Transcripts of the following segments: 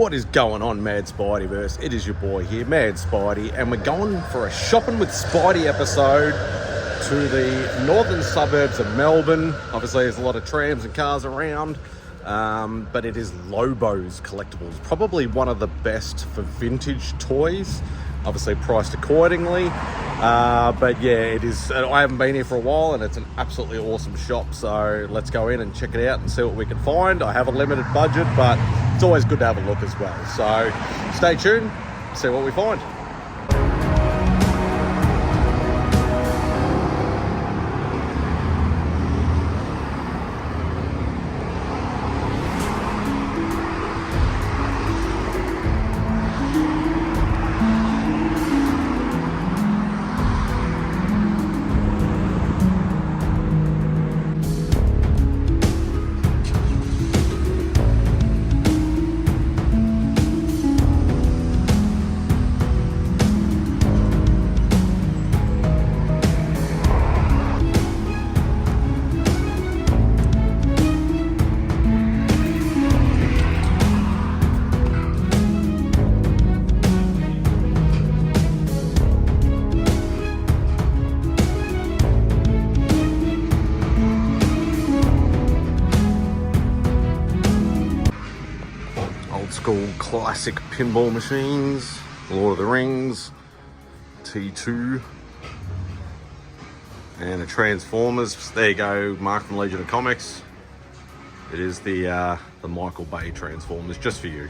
What is going on, Mad Spideyverse? It is your boy here, Mad Spidey, and we're going for a shopping with Spidey episode to the northern suburbs of Melbourne. Obviously, there's a lot of trams and cars around, but it is Lobo'S Collectables, probably one of the best for vintage toys. Obviously priced accordingly, but yeah, it is. I haven't been here for a while, and it's an absolutely awesome shop. So let's go in and check it out and see what we can find. I have a limited budget, but it's always good to have a look as well. So stay tuned, see what we find. School classic pinball machines, Lord of the Rings, T2, and a Transformers. There you go, Mark from Legion of Comics. It is the Michael Bay Transformers, just for you.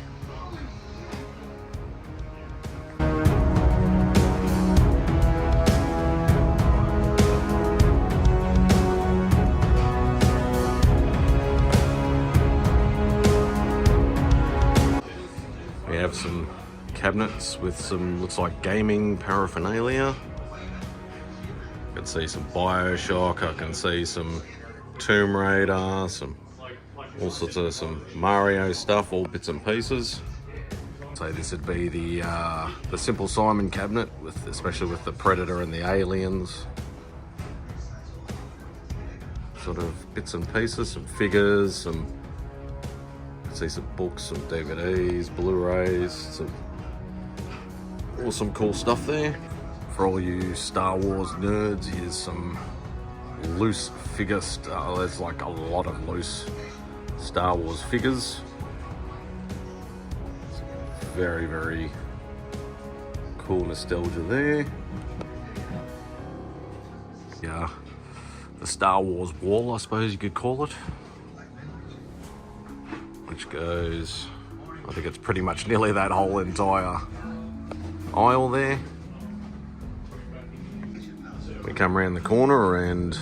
We have some cabinets with some, looks like gaming paraphernalia. I can see some Bioshock, I can see some Tomb Raider, all sorts of some Mario stuff, all bits and pieces. So this would be the Simple Simon cabinet, especially with the Predator and the aliens. Sort of bits and pieces, some figures, see some books, some DVDs, Blu-rays, some awesome cool stuff there. For all you Star Wars nerds, here's some loose figure stuff. There's like a lot of loose Star Wars figures. Very, very cool nostalgia there. Yeah, the Star Wars wall, I suppose you could call it. Which goes, I think it's pretty much nearly that whole entire aisle there. We come around the corner and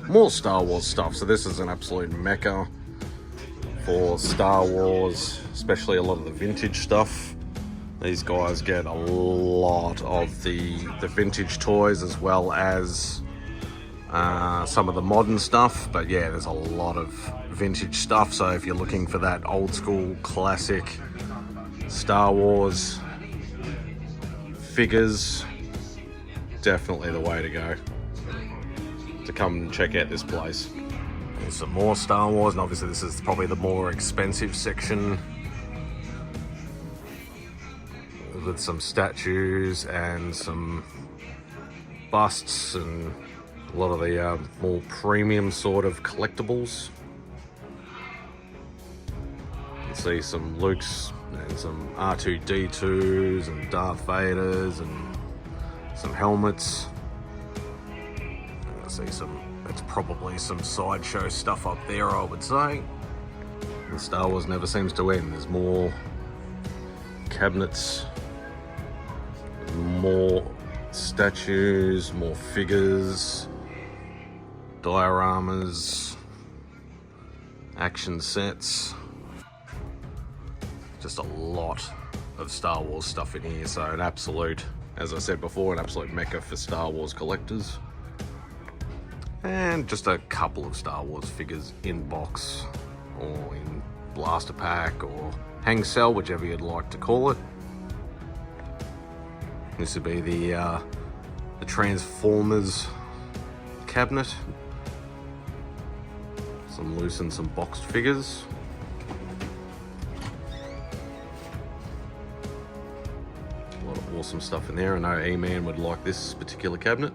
more Star Wars stuff. So this is an absolute mecca for Star Wars, especially a lot of the vintage stuff. These guys get a lot of the vintage toys as well as some of the modern stuff, but yeah, there's a lot of vintage stuff. So if you're looking for that old school classic Star Wars figures, definitely the way to go to come and check out this place. There's some more Star Wars, and obviously this is probably the more expensive section with some statues and some busts and a lot of the more premium sort of collectibles. You can see some Lukes and some R2-D2s and Darth Vaders and some helmets. I see it's probably some sideshow stuff up there, I would say. And Star Wars never seems to end. There's more cabinets, more statues, more figures, dioramas, action sets. Just a lot of Star Wars stuff in here. So an absolute, as I said before, an absolute mecca for Star Wars collectors. And just a couple of Star Wars figures in box or in blaster pack or hang cell, whichever you'd like to call it. This would be the Transformers cabinet. Some loose and some boxed figures. awesome stuff in there. I know E-Man would like this particular cabinet.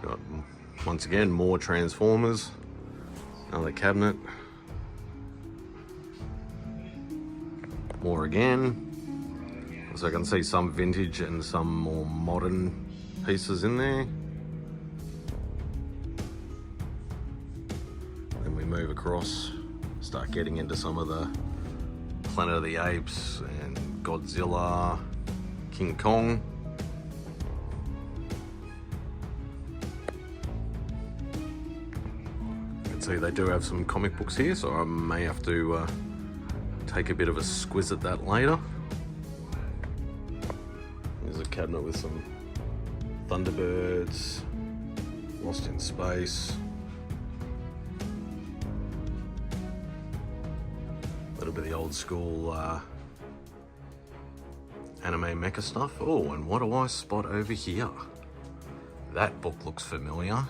Got, once again, more Transformers. Another cabinet. More again. So I can see some vintage and some more modern pieces in there. Then we move across, start getting into some of the Planet of the Apes and Godzilla, King Kong. You can see they do have some comic books here, so I may have to take a bit of a squiz at that later. There's a cabinet with some Thunderbirds, Lost in Space. A little bit of the old school anime mecha stuff. Oh, and what do I spot over here? That book looks familiar.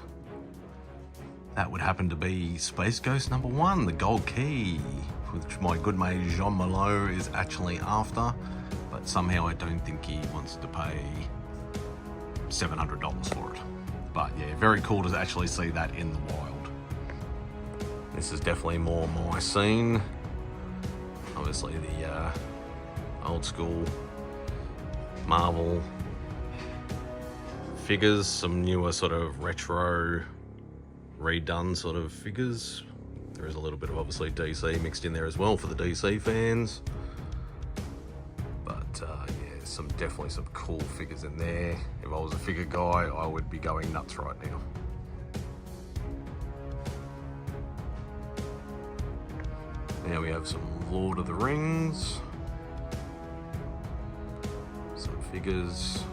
That would happen to be Space Ghost #1, the Gold Key, which my good mate Jean Malo is actually after, but somehow I don't think he wants to pay $700 for it. But yeah, very cool to actually see that in the wild. This is definitely more my scene. Obviously the old school Marvel figures, some newer sort of retro redone sort of figures. There is a little bit of obviously DC mixed in there as well for the DC fans. But yeah, definitely some cool figures in there. If I was a figure guy, I would be going nuts right now. Now we have some Lord of the Rings, some figures.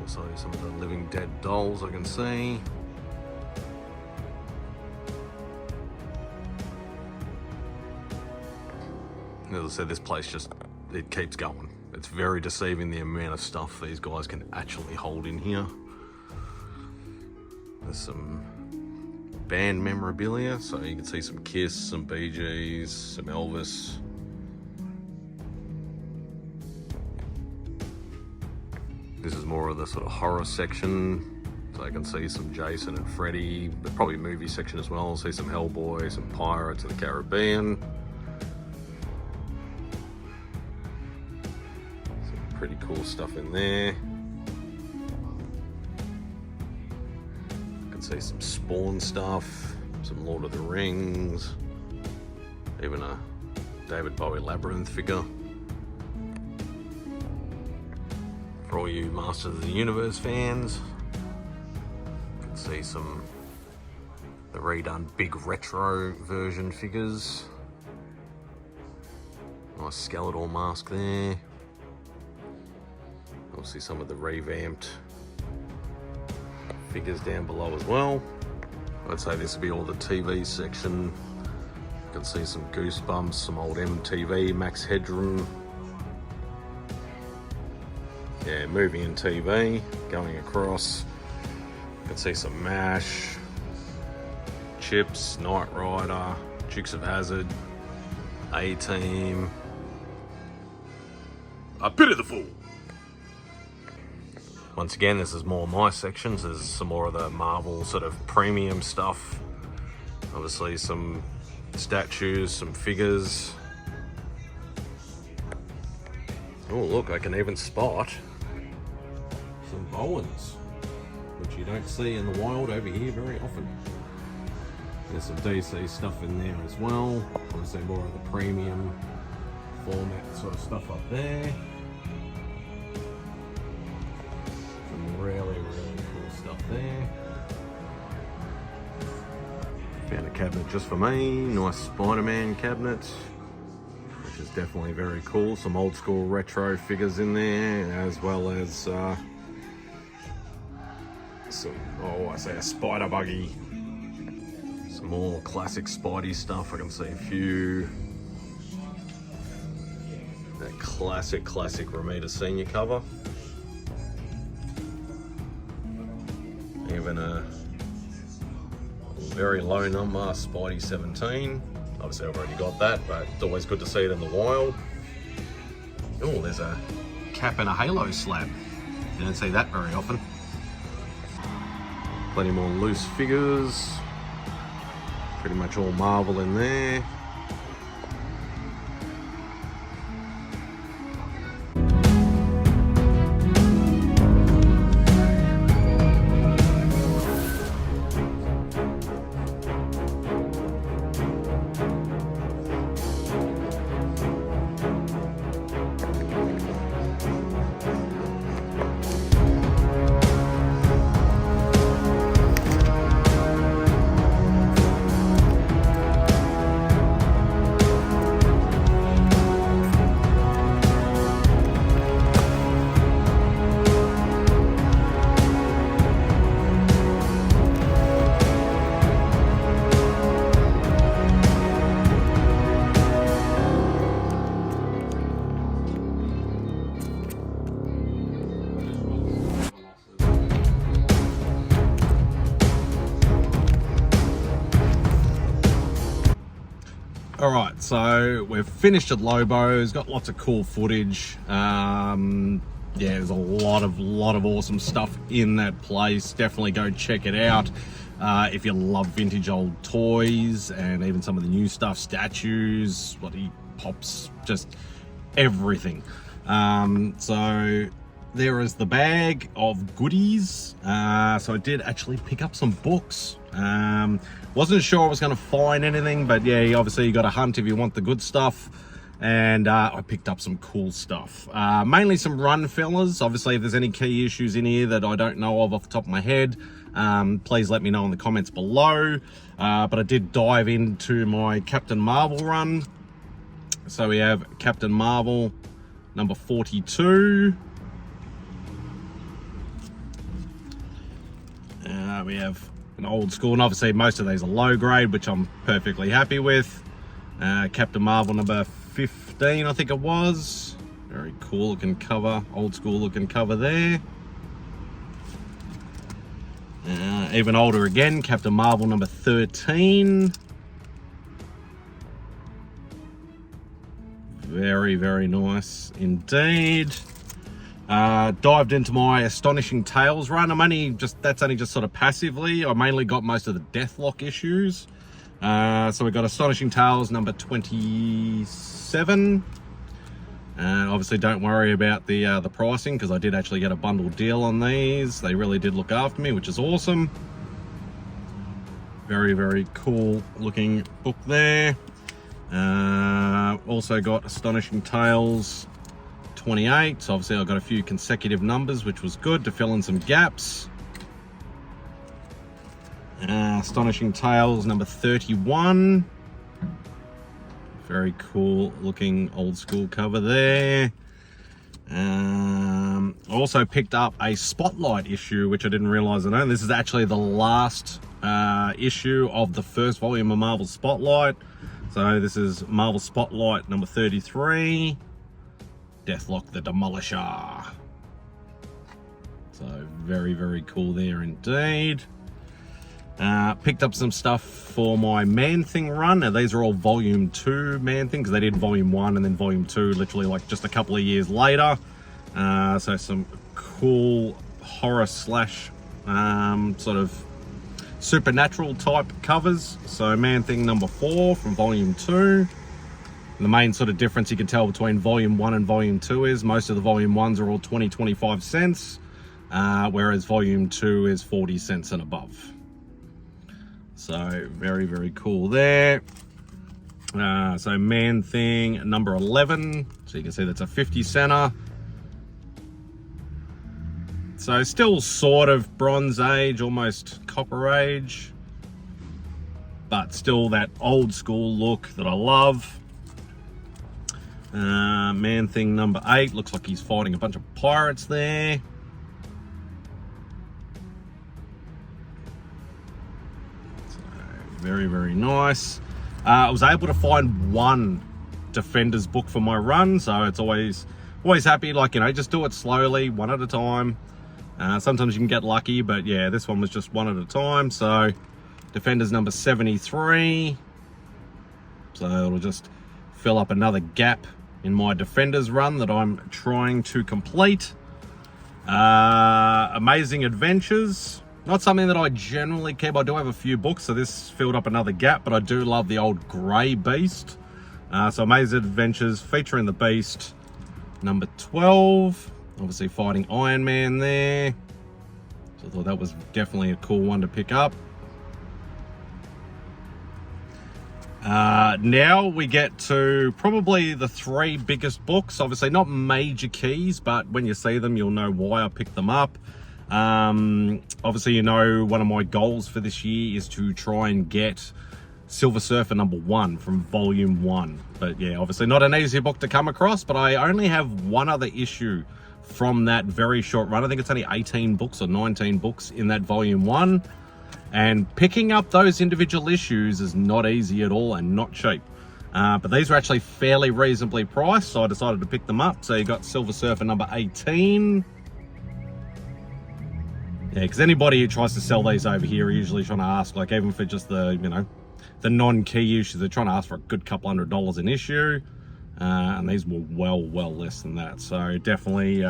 Also some of the Living Dead dolls I can see. As I said, this place it keeps going. It's very deceiving the amount of stuff these guys can actually hold in here. There's some band memorabilia, so you can see some Kiss, some Bee Gees, some Elvis. This is more of the sort of horror section, so I can see some Jason and Freddy, but probably movie section as well. See some Hellboy, some Pirates of the Caribbean. Some pretty cool stuff in there. See some Spawn stuff, some Lord of the Rings, even a David Bowie Labyrinth figure. For all you Masters of the Universe fans, you can see some the redone big retro version figures. Nice Skeletor mask there. Obviously some of the revamped figures down below as well. I'd say this would be all the TV section. You can see some Goosebumps, some old MTV, Max Headroom. Yeah, movie and TV going across. You can see some MASH, Chips, Knight Rider, Dukes of Hazzard, A-Team. I pity the fool. Once again, this is more my sections. There's some more of the Marvel sort of premium stuff. Obviously some statues, some figures. Oh look, I can even spot some Bowens, which you don't see in the wild over here very often. There's some DC stuff in there as well. Obviously more of the premium format sort of stuff up there. Really cool stuff there. Found a cabinet just for me. Nice Spider-Man cabinet, which is definitely very cool. Some old school retro figures in there, as well as some, I say a spider buggy. Some more classic Spidey stuff. I can see a few. That classic Romita Senior cover. Even a very low number Spidey 17. Obviously I've already got that, but it's always good to see it in the wild. Oh, there's a cap and a halo slab. You don't see that very often. Plenty more loose figures. Pretty much all Marvel in there. Alright, so we've finished at Lobo's, got lots of cool footage. Yeah, there's a lot of awesome stuff in that place. Definitely go check it out. If you love vintage old toys and even some of the new stuff, statues, bloody pops, just everything. So there is the bag of goodies. So I did actually pick up some books. Wasn't sure I was going to find anything, but yeah, obviously you got to hunt if you want the good stuff. And I picked up some cool stuff. Mainly some run fillers. Obviously, if there's any key issues in here that I don't know of off the top of my head, please let me know in the comments below. But I did dive into my Captain Marvel run. So we have Captain Marvel number 42. We have an old school, and obviously most of these are low grade, which I'm perfectly happy with. Captain Marvel number 15, I think it was. Very cool looking cover, old school looking cover there. Even older again, Captain Marvel number 13. Very, very nice indeed. Dived into my Astonishing Tales run. That's only just sort of passively. I mainly got most of the Deathlock issues. So we got Astonishing Tales number 27. Obviously don't worry about the pricing, because I did actually get a bundle deal on these. They really did look after me, which is awesome. Very, very cool looking book there. Also got Astonishing Tales 28, so obviously I got a few consecutive numbers, which was good to fill in some gaps. Astonishing Tales number 31. Very cool looking old school cover there. Also picked up a Spotlight issue, which I didn't realize I owned. This is actually the last issue of the first volume of Marvel Spotlight. So this is Marvel Spotlight number 33. Deathlock the Demolisher. So very, very cool there indeed. Picked up some stuff for my Man-Thing run. Now these are all volume 2 Man-Thing, because they did volume 1 and then volume 2 literally like just a couple of years later. So some cool horror slash sort of supernatural type covers. So Man-Thing number 4 from volume 2. The main sort of difference you can tell between volume 1 and volume 2 is most of the volume 1s are all 20-25 cents, whereas volume 2 is 40 cents and above. So very, very cool there. So Man-Thing number 11. So you can see that's a 50 center. So still sort of Bronze Age, almost Copper Age, but still that old school look that I love. Man-Thing number 8, looks like he's fighting a bunch of pirates there. So, very, very nice. I was able to find one Defenders book for my run, so it's always happy, like, you know, just do it slowly, one at a time. Sometimes you can get lucky, but yeah, this one was just one at a time. So Defenders number 73. So it'll just fill up another gap in my Defenders run that I'm trying to complete. Amazing Adventures. Not something that I generally keep. I do have a few books, so this filled up another gap, but I do love the old Grey Beast. So Amazing Adventures featuring the Beast, number 12. Obviously fighting Iron Man there. So I thought that was definitely a cool one to pick up. Now we get to probably the 3 biggest books. Obviously not major keys, but when you see them, you'll know why I picked them up. Obviously, you know, one of my goals for this year is to try and get Silver Surfer number 1 from volume 1. But yeah, obviously not an easy book to come across, but I only have one other issue from that very short run. I think it's only 18 books or 19 books in that volume 1. And picking up those individual issues is not easy at all and not cheap. But these were actually fairly reasonably priced, so I decided to pick them up. So you got Silver Surfer number 18. Yeah, because anybody who tries to sell these over here are usually trying to ask, like, even for just the, you know, the non-key issues, they're trying to ask for a good couple $100 an issue. And these were well less than that. So definitely,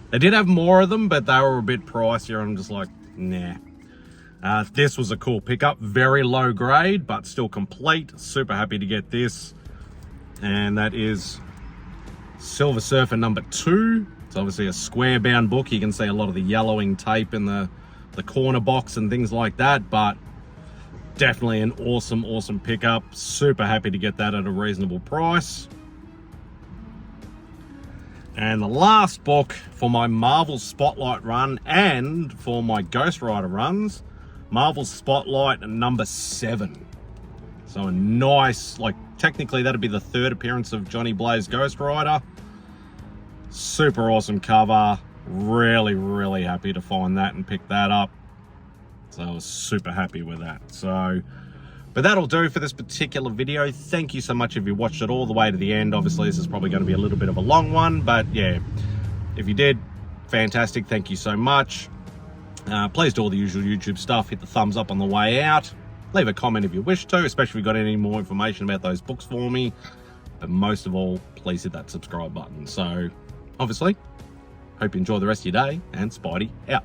they did have more of them, but they were a bit pricier. And I'm just like, nah. This was a cool pickup, very low grade, but still complete. Super happy to get this. And that is Silver Surfer number 2. It's obviously a square bound book. You can see a lot of the yellowing tape in the corner box and things like that, but definitely an awesome pickup. Super happy to get that at a reasonable price. And the last book for my Marvel Spotlight run and for my Ghost Rider runs, Marvel Spotlight number 7. So a nice, like, technically that'd be the 3rd appearance of Johnny Blaze Ghost Rider. Super awesome cover. Really happy to find that and pick that up. So I was super happy with that. So, but that'll do for this particular video. Thank you so much if you watched it all the way to the end. Obviously, this is probably going to be a little bit of a long one, but yeah, if you did, fantastic. Thank you so much. Please do all the usual YouTube stuff. Hit the thumbs up on the way out. Leave a comment if you wish to, especially if you've got any more information about those books for me. But most of all, please hit that subscribe button. So, obviously, hope you enjoy the rest of your day, and Spidey out.